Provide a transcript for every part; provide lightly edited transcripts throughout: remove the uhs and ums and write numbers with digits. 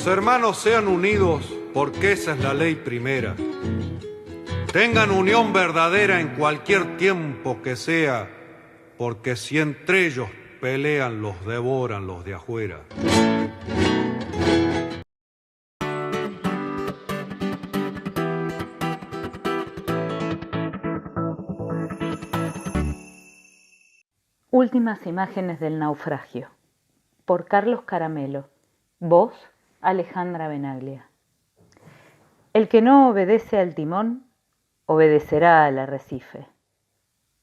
los hermanos sean unidos, porque esa es la ley primera. Tengan unión verdadera en cualquier tiempo que sea, porque si entre ellos pelean, los devoran los de afuera. Últimas imágenes del naufragio, por Carlos Caramelo, voz Alejandra Benaglia. El que no obedece al timón, obedecerá al arrecife.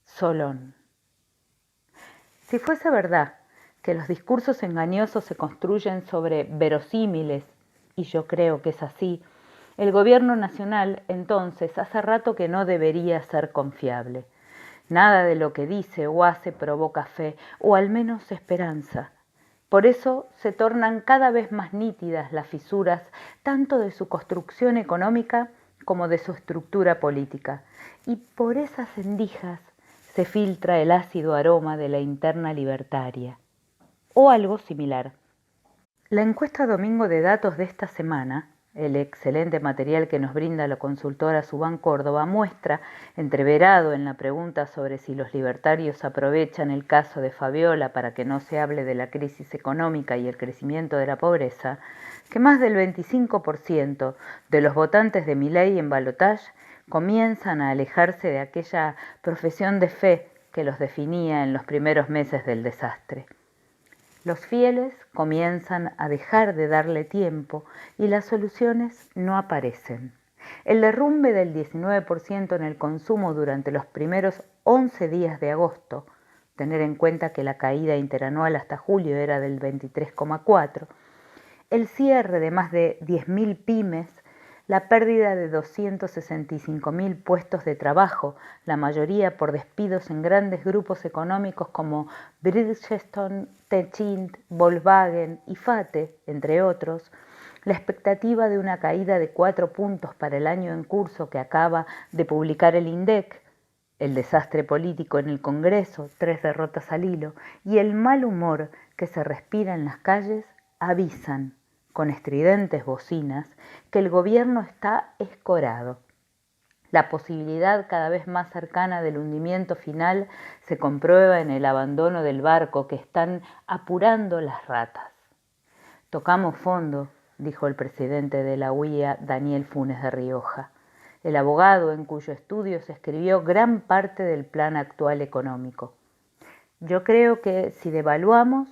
Solón. Si fuese verdad que los discursos engañosos se construyen sobre verosímiles, y yo creo que es así, el gobierno nacional entonces hace rato que no debería ser confiable. Nada de lo que dice o hace provoca fe, o al menos esperanza. Por eso se tornan cada vez más nítidas las fisuras tanto de su construcción económica como de su estructura política. Y por esas endijas se filtra el ácido aroma de la interna libertaria. O algo similar. La encuesta Domingo de Datos de esta semana, el excelente material que nos brinda la consultora Subán Córdoba, muestra, entreverado en la pregunta sobre si los libertarios aprovechan el caso de Fabiola para que no se hable de la crisis económica y el crecimiento de la pobreza, que más del 25% de los votantes de Milei en balotaje comienzan a alejarse de aquella profesión de fe que los definía en los primeros meses del desastre. Los fieles comienzan a dejar de darle tiempo y las soluciones no aparecen. El derrumbe del 19% en el consumo durante los primeros 11 días de agosto, tener en cuenta que la caída interanual hasta julio era del 23,4%, el cierre de más de 10.000 pymes, la pérdida de 265.000 puestos de trabajo, la mayoría por despidos en grandes grupos económicos como Bridgestone, Techint, Volkswagen y FATE, entre otros, la expectativa de una caída de 4 puntos para el año en curso que acaba de publicar el INDEC, el desastre político en el Congreso, 3 derrotas al hilo, y el mal humor que se respira en las calles avisan con estridentes bocinas que el gobierno está escorado. La posibilidad cada vez más cercana del hundimiento final se comprueba en el abandono del barco que están apurando las ratas. Tocamos fondo, dijo el presidente de la UIA, Daniel Funes de Rioja, el abogado en cuyo estudio se escribió gran parte del plan actual económico. Yo creo que si devaluamos,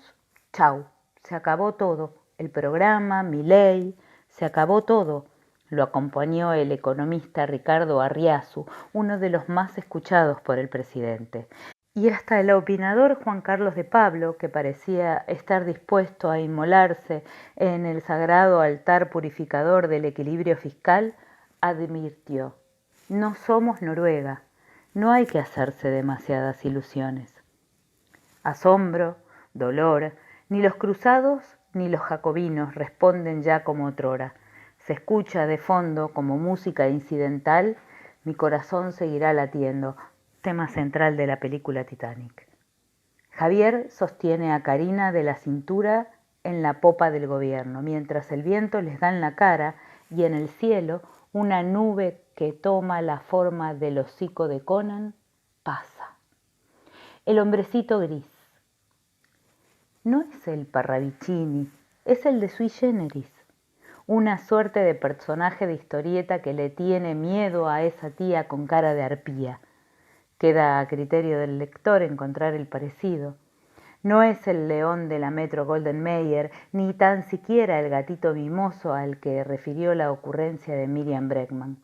chau, se acabó todo. El programa, Milei, se acabó todo. Lo acompañó el economista Ricardo Arriazu, uno de los más escuchados por el presidente. Y hasta el opinador Juan Carlos de Pablo, que parecía estar dispuesto a inmolarse en el sagrado altar purificador del equilibrio fiscal, advirtió: no somos Noruega, no hay que hacerse demasiadas ilusiones. Asombro, dolor, ni los cruzados ni los jacobinos responden ya como otrora. Se escucha de fondo como música incidental, mi corazón seguirá latiendo, tema central de la película Titanic. Javier sostiene a Karina de la cintura en la popa del gobierno, mientras el viento les da en la cara y en el cielo una nube que toma la forma del hocico de Conan pasa. El hombrecito gris. No es el Parravicini, es el de Sui Generis, una suerte de personaje de historieta que le tiene miedo a esa tía con cara de arpía. Queda a criterio del lector encontrar el parecido. No es el león de la Metro Golden Mayer, ni tan siquiera el gatito mimoso al que refirió la ocurrencia de Miriam Bregman.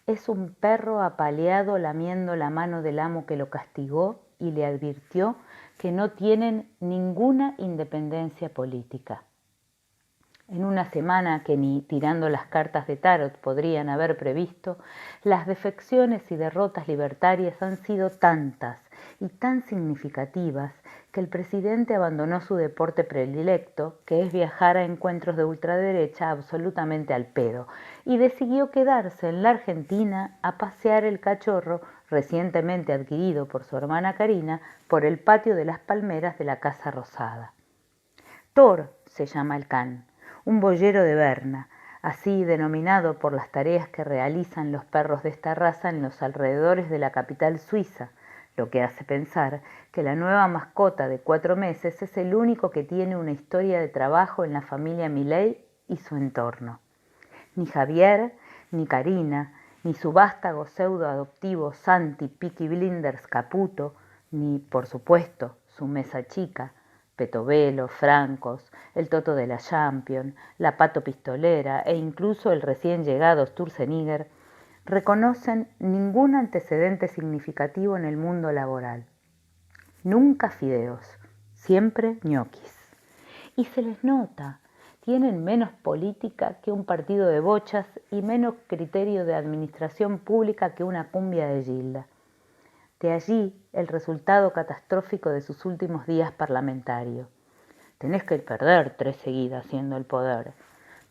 Es un perro apaleado lamiendo la mano del amo que lo castigó y le advirtió que no tienen ninguna independencia política. En una semana que ni tirando las cartas de tarot podrían haber previsto, las defecciones y derrotas libertarias han sido tantas y tan significativas que el presidente abandonó su deporte predilecto, que es viajar a encuentros de ultraderecha absolutamente al pedo, y decidió quedarse en la Argentina a pasear el cachorro recientemente adquirido por su hermana Karina por el patio de las palmeras de la Casa Rosada. Thor se llama el can, un boyero de Berna, así denominado por las tareas que realizan los perros de esta raza en los alrededores de la capital suiza, lo que hace pensar que la nueva mascota de 4 meses es el único que tiene una historia de trabajo en la familia Milei y su entorno. Ni Javier, ni Karina, ni su vástago pseudo adoptivo Santi Peaky Blinders Caputo, ni, por supuesto, su mesa chica, Petovelo, Francos, el Toto de la Champion, la Pato Pistolera e incluso el recién llegado Sturzenegger, reconocen ningún antecedente significativo en el mundo laboral. Nunca fideos, siempre ñoquis. Y se les nota, tienen menos política que un partido de bochas y menos criterio de administración pública que una cumbia de Gilda. De allí el resultado catastrófico de sus últimos días parlamentarios. Tenés que perder 3 seguidas siendo el poder.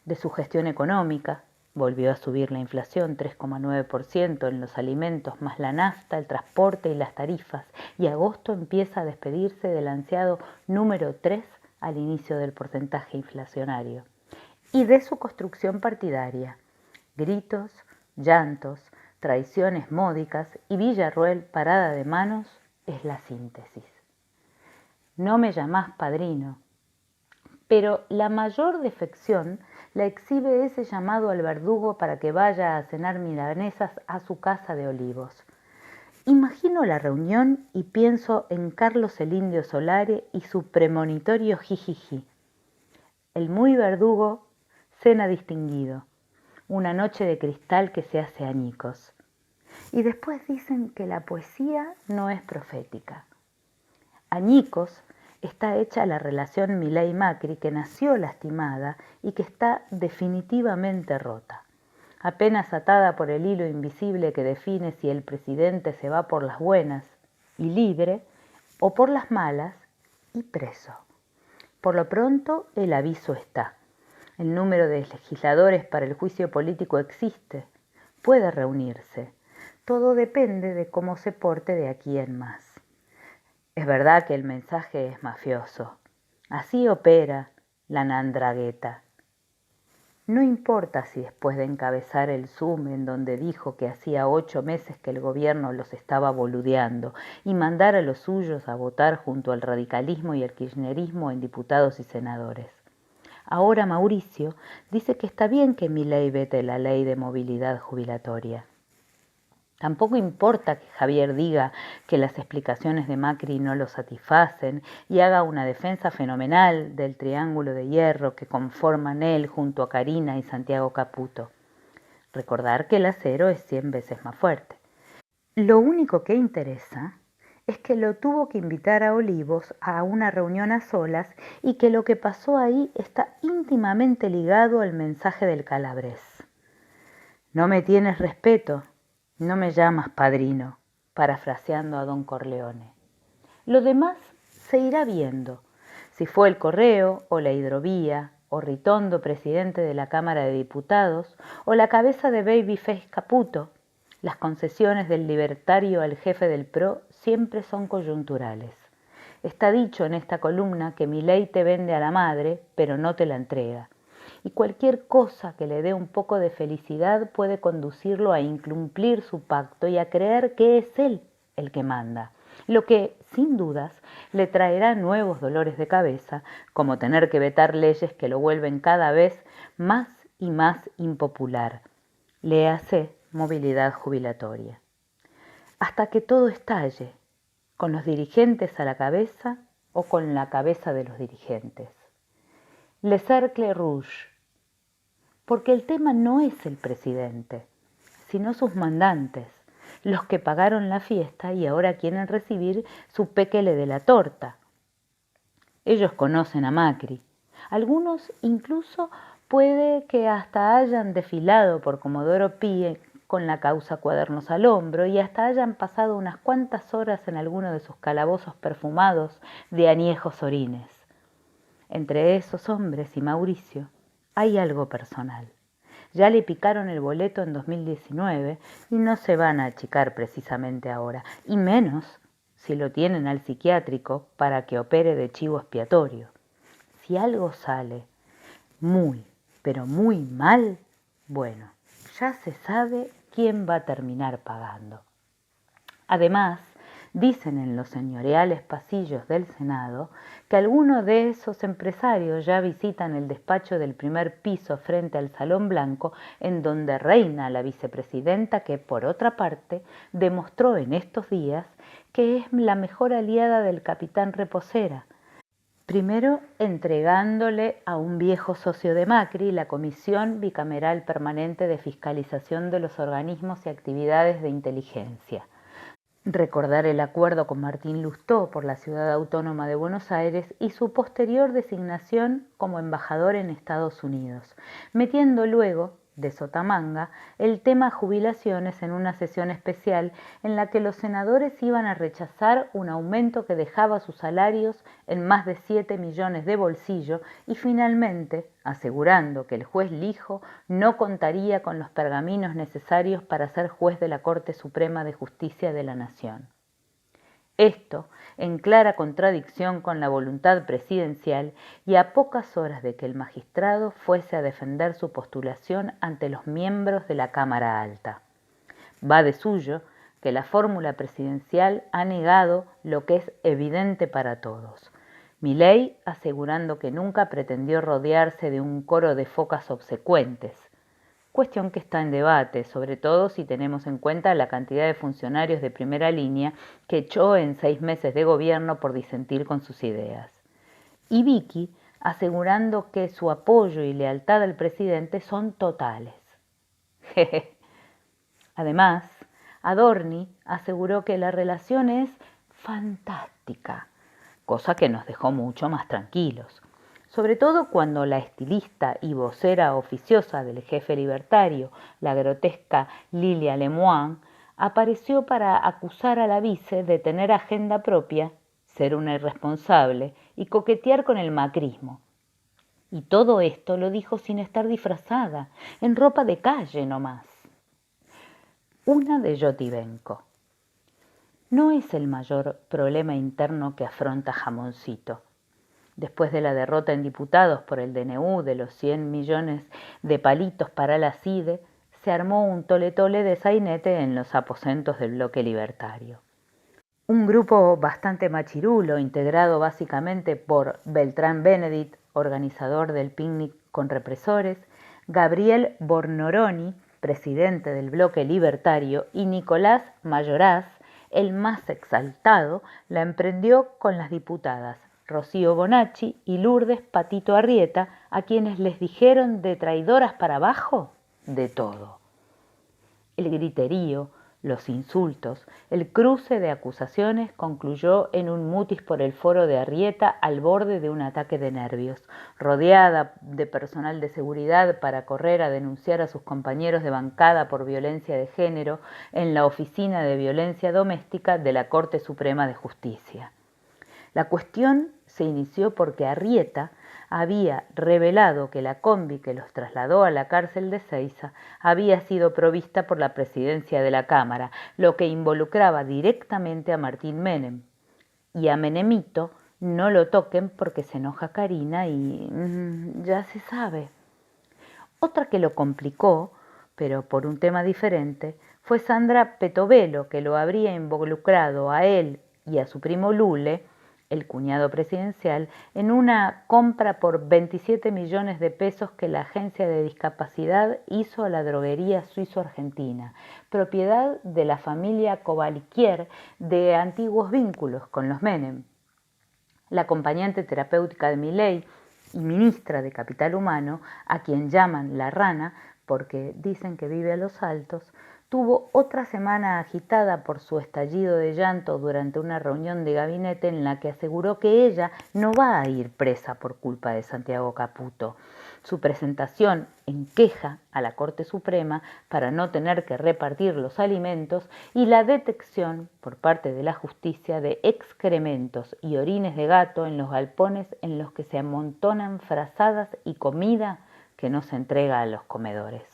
De su gestión económica, volvió a subir la inflación 3,9% en los alimentos, más la nafta, el transporte y las tarifas, y agosto empieza a despedirse del ansiado número 3 al inicio del porcentaje inflacionario. Y de su construcción partidaria, gritos, llantos, traiciones módicas y Villarroel parada de manos es la síntesis. No me llamás padrino, pero la mayor defección la exhibe ese llamado al verdugo para que vaya a cenar milanesas a su casa de Olivos. Imagino la reunión y pienso en Carlos el Indio Solare y su premonitorio jijiji. El muy verdugo cena distinguido, una noche de cristal que se hace añicos. Y después dicen que la poesía no es profética. Añicos está hecha la relación Milei-Macri que nació lastimada y que está definitivamente rota, apenas atada por el hilo invisible que define si el presidente se va por las buenas y libre o por las malas y preso. Por lo pronto el aviso está. El número de legisladores para el juicio político existe, puede reunirse. Todo depende de cómo se porte de aquí en más. Es verdad que el mensaje es mafioso. Así opera la nandragueta. No importa si después de encabezar el Zoom en donde dijo que hacía 8 meses que el gobierno los estaba boludeando y mandar a los suyos a votar junto al radicalismo y el kirchnerismo en diputados y senadores. Ahora Mauricio dice que está bien que Milei vete la ley de movilidad jubilatoria. Tampoco importa que Javier diga que las explicaciones de Macri no lo satisfacen y haga una defensa fenomenal del triángulo de hierro que conforman él junto a Karina y Santiago Caputo. Recordar que el acero es 100 veces más fuerte. Lo único que interesa es que lo tuvo que invitar a Olivos a una reunión a solas y que lo que pasó ahí está íntimamente ligado al mensaje del Calabrés. No me tienes respeto, no me llamas padrino, parafraseando a don Corleone. Lo demás se irá viendo, si fue el correo o la hidrovía, o Ritondo presidente de la Cámara de Diputados, o la cabeza de Babyface Caputo. Las concesiones del libertario al jefe del PRO siempre son coyunturales. Está dicho en esta columna que Milei te vende a la madre, pero no te la entrega. Y cualquier cosa que le dé un poco de felicidad puede conducirlo a incumplir su pacto y a creer que es él el que manda, lo que, sin dudas, le traerá nuevos dolores de cabeza, como tener que vetar leyes que lo vuelven cada vez más y más impopular. Léase movilidad jubilatoria. Hasta que todo estalle, con los dirigentes a la cabeza o con la cabeza de los dirigentes. Le Cercle Rouge, porque el tema no es el presidente, sino sus mandantes, los que pagaron la fiesta y ahora quieren recibir su péquele de la torta. Ellos conocen a Macri, algunos incluso puede que hasta hayan desfilado por Comodoro Pi con la causa Cuadernos al hombro y hasta hayan pasado unas cuantas horas en alguno de sus calabozos perfumados de añejos orines. Entre esos hombres y Mauricio hay algo personal. Ya le picaron el boleto en 2019 y no se van a achicar precisamente ahora, y menos si lo tienen al psiquiátrico para que opere de chivo expiatorio. Si algo sale, muy, pero muy mal, bueno, ya se sabe quién va a terminar pagando. Además, dicen en los señoriales pasillos del Senado que algunos de esos empresarios ya visitan el despacho del primer piso frente al Salón Blanco, en donde reina la vicepresidenta que, por otra parte, demostró en estos días que es la mejor aliada del capitán Reposera. Primero, entregándole a un viejo socio de Macri la Comisión Bicameral Permanente de Fiscalización de los Organismos y Actividades de Inteligencia. Recordar el acuerdo con Martín Lustó por la Ciudad Autónoma de Buenos Aires y su posterior designación como embajador en Estados Unidos, metiendo luego, de sotamanga, el tema jubilaciones en una sesión especial en la que los senadores iban a rechazar un aumento que dejaba sus salarios en más de 7 millones de bolsillo y finalmente asegurando que el juez Lijo no contaría con los pergaminos necesarios para ser juez de la Corte Suprema de Justicia de la Nación. Esto en clara contradicción con la voluntad presidencial y a pocas horas de que el magistrado fuese a defender su postulación ante los miembros de la Cámara Alta. Va de suyo que la fórmula presidencial ha negado lo que es evidente para todos. Milei asegurando que nunca pretendió rodearse de un coro de focas obsecuentes, cuestión que está en debate, sobre todo si tenemos en cuenta la cantidad de funcionarios de primera línea que echó en 6 meses de gobierno por disentir con sus ideas. Y Vicky asegurando que su apoyo y lealtad al presidente son totales. Además, Adorni aseguró que la relación es fantástica, cosa que nos dejó mucho más tranquilos. Sobre todo cuando la estilista y vocera oficiosa del jefe libertario, la grotesca Lilia Lemoine, apareció para acusar a la vice de tener agenda propia, ser una irresponsable y coquetear con el macrismo. Y todo esto lo dijo sin estar disfrazada, en ropa de calle nomás. Una de Yotibenko. No es el mayor problema interno que afronta Jamoncito. Después de la derrota en diputados por el DNU de los 100 millones de palitos para la CIDE, se armó un tole-tole de sainete en los aposentos del bloque libertario. Un grupo bastante machirulo, integrado básicamente por Beltrán Benedict, organizador del picnic con represores, Gabriel Bornoroni, presidente del bloque libertario, y Nicolás Mayoraz, el más exaltado, la emprendió con las diputadas Rocío Bonacci y Lourdes Patito Arrieta, a quienes les dijeron de traidoras para abajo de todo. El griterío, los insultos, el cruce de acusaciones concluyó en un mutis por el foro de Arrieta al borde de un ataque de nervios, rodeada de personal de seguridad para correr a denunciar a sus compañeros de bancada por violencia de género en la Oficina de Violencia Doméstica de la Corte Suprema de Justicia. La cuestión se inició porque Arrieta había revelado que la combi que los trasladó a la cárcel de Seiza había sido provista por la presidencia de la Cámara, lo que involucraba directamente a Martín Menem. Y a Menemito no lo toquen porque se enoja Karina y ya se sabe. Otra que lo complicó, pero por un tema diferente, fue Sandra Petovelo, que lo habría involucrado a él y a su primo Lule, el cuñado presidencial, en una compra por 27 millones de pesos que la Agencia de Discapacidad hizo a la droguería suizo-argentina, propiedad de la familia Kovalikier de antiguos vínculos con los Menem. La acompañante terapéutica de Milei y ministra de Capital Humano, a quien llaman la rana porque dicen que vive a los altos, tuvo otra semana agitada por su estallido de llanto durante una reunión de gabinete en la que aseguró que ella no va a ir presa por culpa de Santiago Caputo. Su presentación en queja a la Corte Suprema para no tener que repartir los alimentos y la detección por parte de la justicia de excrementos y orines de gato en los galpones en los que se amontonan frazadas y comida que no se entrega a los comedores.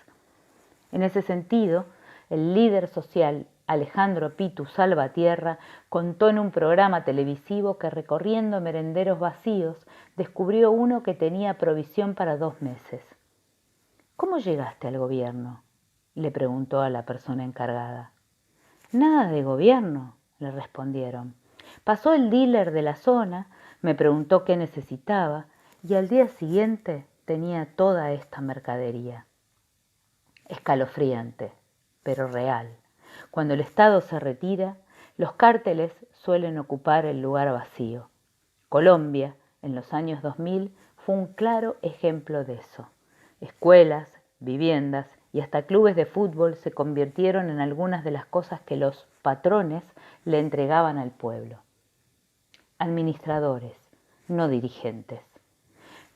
En ese sentido, el líder social Alejandro Pitu Salvatierra, contó en un programa televisivo que recorriendo merenderos vacíos descubrió uno que tenía provisión para 2 meses. ¿Cómo llegaste al gobierno?, le preguntó a la persona encargada. Nada de gobierno, le respondieron. Pasó el dealer de la zona, me preguntó qué necesitaba y al día siguiente tenía toda esta mercadería. Escalofriante, pero real. Cuando el Estado se retira, los cárteles suelen ocupar el lugar vacío. Colombia, en los años 2000, fue un claro ejemplo de eso. Escuelas, viviendas y hasta clubes de fútbol se convirtieron en algunas de las cosas que los patrones le entregaban al pueblo. Administradores, no dirigentes.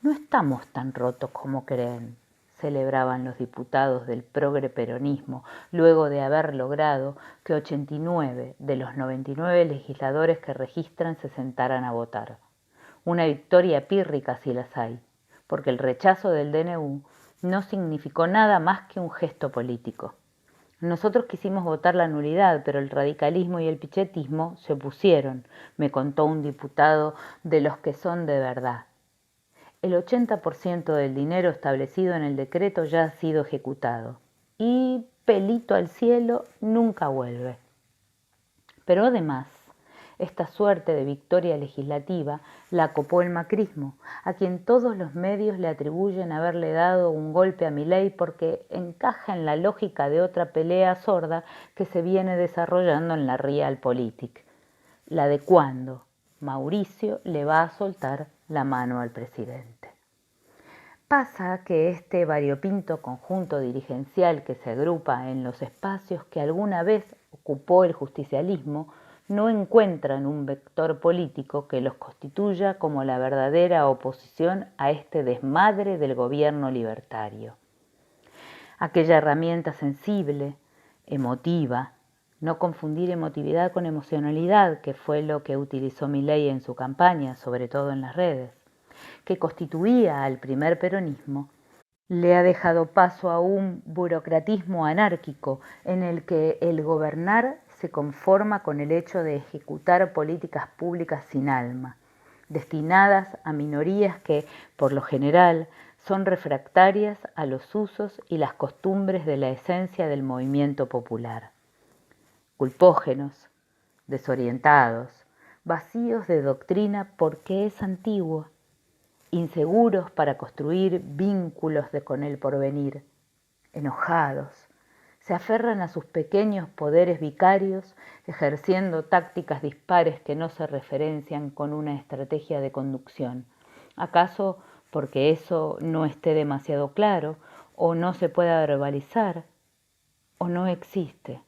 No estamos tan rotos como creen, celebraban los diputados del progre peronismo luego de haber logrado que 89 de los 99 legisladores que registran se sentaran a votar. Una victoria pírrica si las hay, porque el rechazo del DNU no significó nada más que un gesto político. Nosotros quisimos votar la nulidad, pero el radicalismo y el pichetismo se opusieron, me contó un diputado de los que son de verdad. El 80% del dinero establecido en el decreto ya ha sido ejecutado y pelito al cielo nunca vuelve. Pero además, esta suerte de victoria legislativa la copó el macrismo, a quien todos los medios le atribuyen haberle dado un golpe a Milei porque encaja en la lógica de otra pelea sorda que se viene desarrollando en la Realpolitik, la de cuándo Mauricio le va a soltar la mano al presidente. Pasa que este variopinto conjunto dirigencial que se agrupa en los espacios que alguna vez ocupó el justicialismo no encuentran un vector político que los constituya como la verdadera oposición a este desmadre del gobierno libertario. Aquella herramienta sensible, emotiva, no confundir emotividad con emocionalidad, que fue lo que utilizó Milei en su campaña, sobre todo en las redes, que constituía al primer peronismo, le ha dejado paso a un burocratismo anárquico en el que el gobernar se conforma con el hecho de ejecutar políticas públicas sin alma, destinadas a minorías que, por lo general, son refractarias a los usos y las costumbres de la esencia del movimiento popular. Culpógenos, desorientados, vacíos de doctrina porque es antigua, inseguros para construir vínculos con el porvenir, enojados, se aferran a sus pequeños poderes vicarios, ejerciendo tácticas dispares que no se referencian con una estrategia de conducción. ¿Acaso porque eso no esté demasiado claro, o no se pueda verbalizar, o no existe?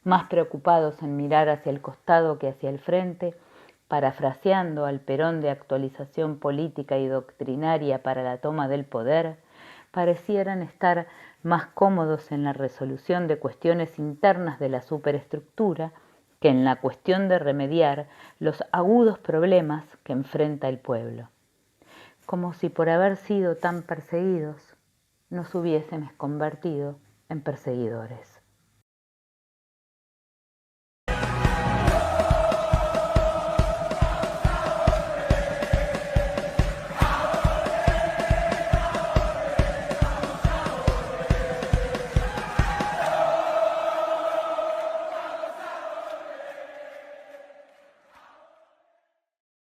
Más preocupados en mirar hacia el costado que hacia el frente, parafraseando al Perón de actualización política y doctrinaria para la toma del poder, parecieran estar más cómodos en la resolución de cuestiones internas de la superestructura que en la cuestión de remediar los agudos problemas que enfrenta el pueblo. Como si por haber sido tan perseguidos nos hubiésemos convertido en perseguidores.